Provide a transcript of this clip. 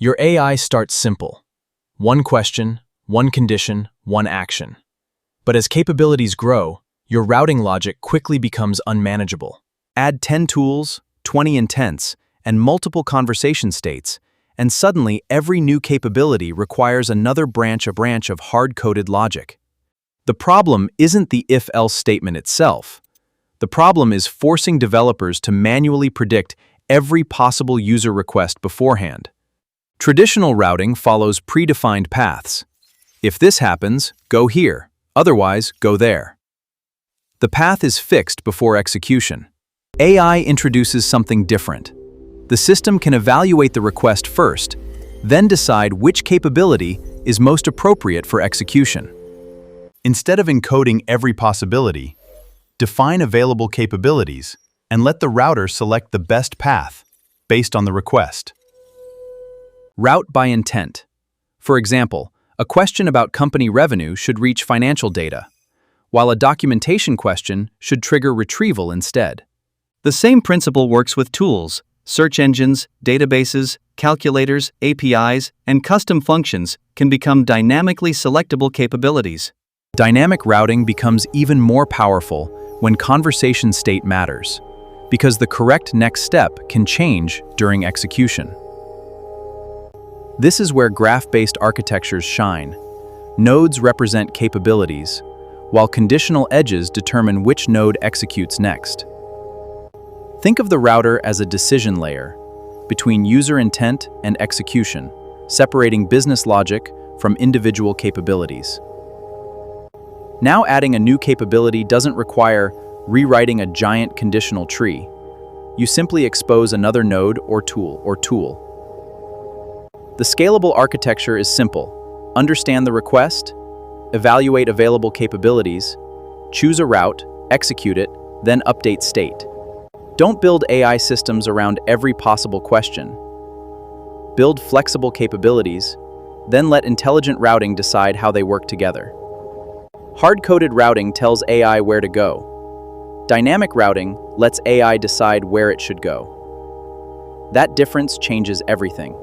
Your AI starts simple. One question, one condition, one action. But as capabilities grow, your routing logic quickly becomes unmanageable. Add 10 tools, 20 intents, and multiple conversation states, and suddenly every new capability requires another branch of hard-coded logic. The problem isn't the if-else statement itself. The problem is forcing developers to manually predict every possible user request beforehand. Traditional routing follows predefined paths. If this happens, go here, otherwise go there. The path is fixed before execution. AI introduces something different. The system can evaluate the request first, then decide which capability is most appropriate for execution. Instead of encoding every possibility, define available capabilities and let the router select the best path based on the request. Route by intent. For example, a question about company revenue should reach financial data, while a documentation question should trigger retrieval instead. The same principle works with tools, search engines, databases, calculators, APIs, and custom functions can become dynamically selectable capabilities. Dynamic routing becomes even more powerful when conversation state matters, because the correct next step can change during execution. This is where graph-based architectures shine. Nodes represent capabilities, while conditional edges determine which node executes next. Think of the router as a decision layer between user intent and execution, separating business logic from individual capabilities. Now adding a new capability doesn't require rewriting a giant conditional tree. You simply expose another node or tool. The scalable architecture is simple. Understand the request, evaluate available capabilities, choose a route, execute it, then update state. Don't build AI systems around every possible question. Build flexible capabilities, then let intelligent routing decide how they work together. Hard-coded routing tells AI where to go. Dynamic routing lets AI decide where it should go. That difference changes everything.